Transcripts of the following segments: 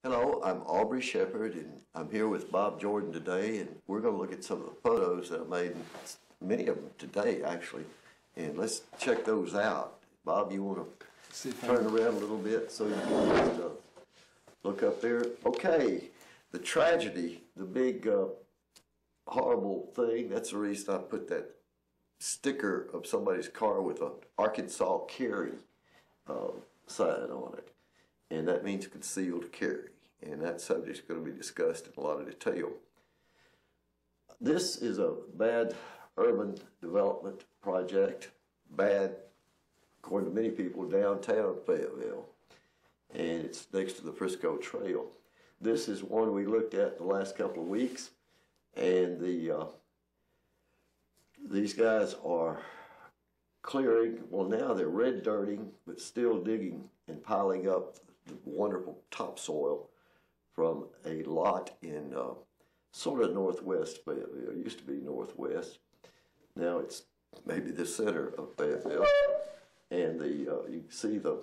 Hello, I'm Aubrey Shepherd, and I'm here with Bob Jordan today, and we're going to look at some of the photos that I made, many of them today, actually, and let's check those out. Bob, you want to turn around a little bit so you can just, look up there? Okay, the tragedy, the big horrible thing, that's the reason I put that sticker of somebody's car with an Arkansas carry sign on it, and that means concealed carry. And that subject is going to be discussed in a lot of detail. This is a bad urban development project, bad, according to many people, downtown Fayetteville, and it's next to the Frisco Trail. This is one we looked at the last couple of weeks, and these guys are clearing, well now they're red dirting, but still digging and piling up the wonderful topsoil from a lot in sort of northwest Fayetteville. It used to be northwest. Now it's maybe the center of Fayetteville. And you can see the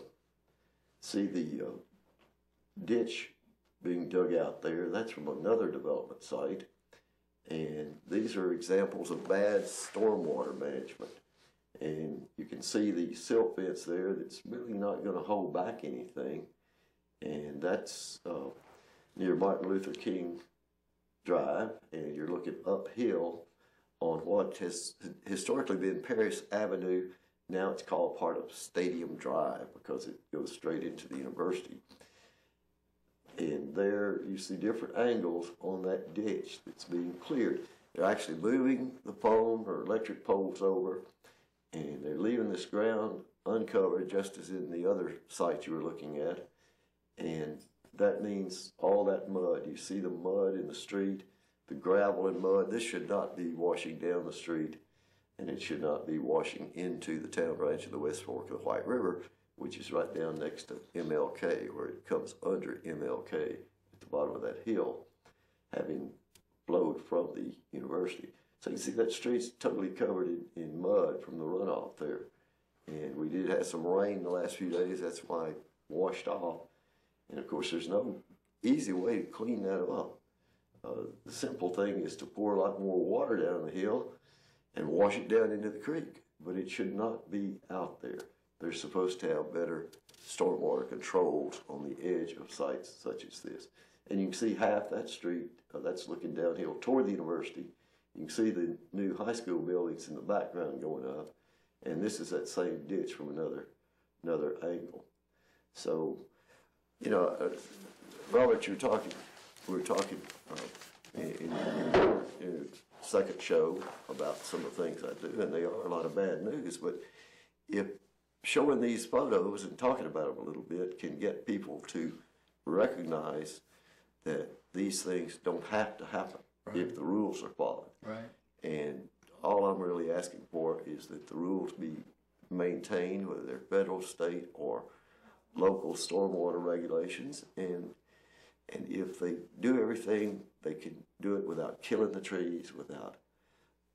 ditch being dug out there. That's from another development site. And these are examples of bad stormwater management. And you can see the silt fence there that's really not going to hold back anything. And that's near Martin Luther King Drive, and you're looking uphill on what has historically been Paris Avenue. Now it's called part of Stadium Drive because it goes straight into the university. And there you see different angles on that ditch that's being cleared. They're actually moving the phone or electric poles over, and they're leaving this ground uncovered just as in the other site you were looking at. And that means all that mud, you see the mud in the street, the gravel and mud, this should not be washing down the street, and it should not be washing into the town branch of the West Fork of the White River, which is right down next to MLK, where it comes under MLK at the bottom of that hill, having flowed from the university. So you can see that street's totally covered in mud from the runoff there. And we did have some rain the last few days, that's why it washed off. And of course, there's no easy way to clean that up. The simple thing is to pour a lot more water down the hill and wash it down into the creek, but it should not be out there. They're supposed to have better stormwater controls on the edge of sites such as this. And you can see half that street, that's looking downhill toward the university. You can see the new high school buildings in the background going up, and this is that same ditch from another angle. So, you know, Robert, we were talking in your second show about some of the things I do, and they are a lot of bad news, but if showing these photos and talking about them a little bit can get people to recognize that these things don't have to happen if the rules are followed. Right. And all I'm really asking for is that the rules be maintained, whether they're federal, state, or local stormwater regulations, and if they do everything, they can do it without killing the trees, without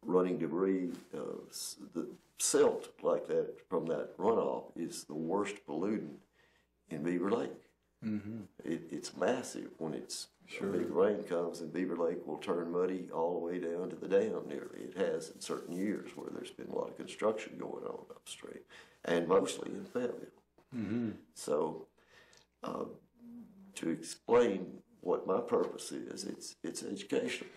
running debris. The silt like that from that runoff is the worst pollutant in Beaver Lake. Mm-hmm. It's massive when it's a big rain comes, and Beaver Lake will turn muddy all the way down to the dam nearly. It has in certain years where there's been a lot of construction going on upstream, and mostly in Fayetteville. Mm-hmm. So, to explain what my purpose is, it's educational.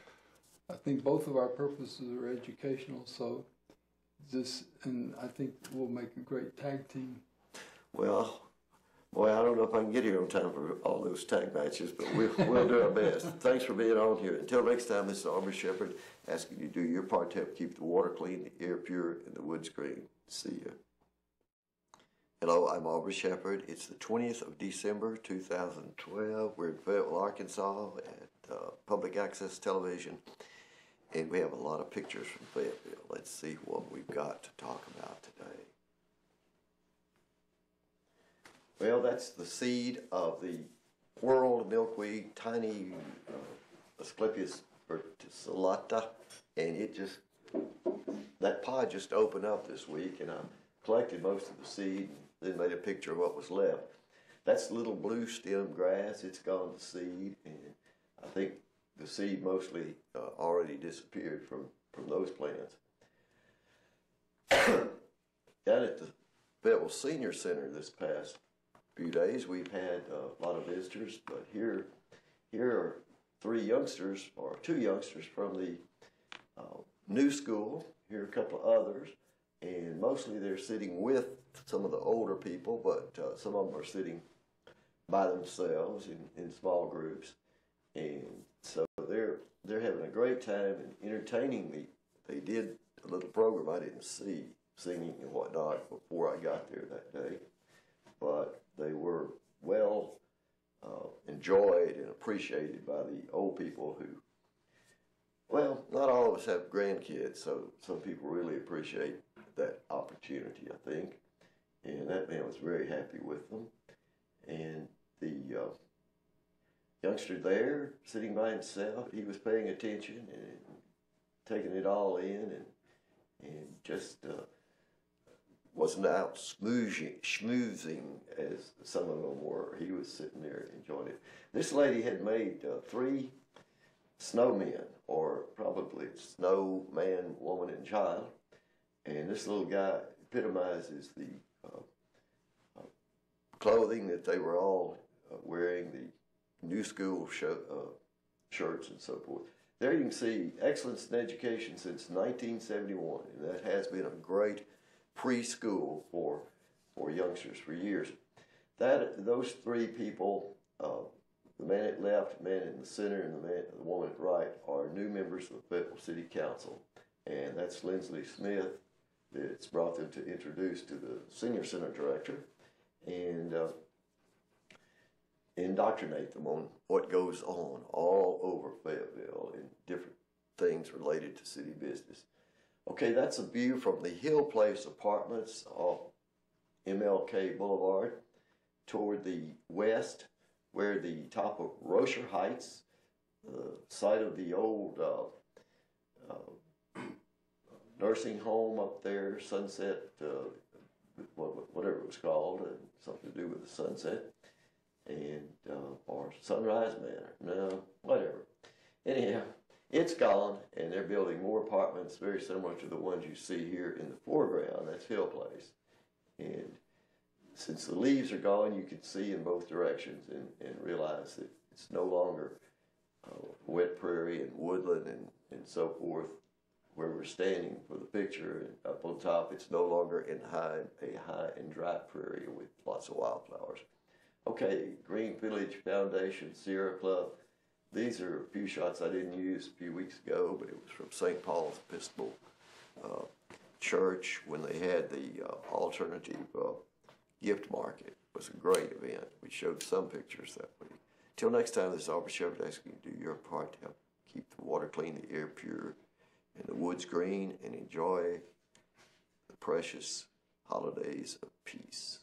I think both of our purposes are educational, so and I think we'll make a great tag team. Well, boy, I don't know if I can get here on time for all those tag matches, but we'll do our best. Thanks for being on here. Until next time, this is Aubrey Shepherd asking you to do your part to help keep the water clean, the air pure, and the woods green. See you. Hello, I'm Aubrey Shepherd. It's the 20th of December, 2012. We're in Fayetteville, Arkansas at Public Access Television, and we have a lot of pictures from Fayetteville. Let's see what we've got to talk about today. Well, that's the seed of the whorl milkweed, tiny Asclepias verticillata, and that pod just opened up this week, and I collected most of the seed and then made a picture of what was left. That's little blue stem grass. It's gone to seed, and I think the seed mostly already disappeared from those plants. Down at the Fayetteville Senior Center this past few days, we've had a lot of visitors, but here are two youngsters from the new school. Here are a couple of others, and mostly they're sitting with some of the older people, but some of them are sitting by themselves in small groups, and so they're having a great time and entertaining me. They did a little program I didn't see, singing and whatnot, before I got there that day, but they were well enjoyed and appreciated by the old people who, well, not all of us have grandkids, so some people really appreciate that opportunity, I think, and that man was very happy with them. And the youngster there, sitting by himself, he was paying attention and taking it all in, and just wasn't out schmoozing as some of them were. He was sitting there enjoying it. This lady had made 3 snowmen, or probably snow man, woman, and child, and this little guy epitomizes the clothing that they were all wearing, the new school shirts and so forth. There you can see excellence in education since 1971, and that has been a great preschool for youngsters for years. Those 3 people, the man at left, the man in the center, and the woman at right, are new members of the Fayetteville City Council, and that's Lindsley Smith that's brought them to introduce to the Senior Center director and indoctrinate them on what goes on all over Fayetteville and different things related to city business. Okay, that's a view from the Hill Place Apartments off MLK Boulevard toward the west, where the top of Rocher Heights, the site of the old nursing home up there, Sunset, whatever it was called, and something to do with the sunset, and or Sunrise Manor, no, whatever. Anyhow, it's gone, and they're building more apartments very similar to the ones you see here in the foreground. That's Hill Place. And since the leaves are gone, you can see in both directions and realize that it's no longer wet prairie and woodland and so forth where we're standing for the picture. And up on top, it's no longer a high and dry prairie with lots of wildflowers. Okay, Green Village Foundation, Sierra Club. These are a few shots I didn't use a few weeks ago, but it was from St. Paul's Episcopal Church when they had the alternative gift market. It was a great event. We showed some pictures that week. Till next time, this is Aubrey Shepherd asking you to do your part to help keep the water clean, the air pure, and the woods green, and enjoy the precious holidays of peace.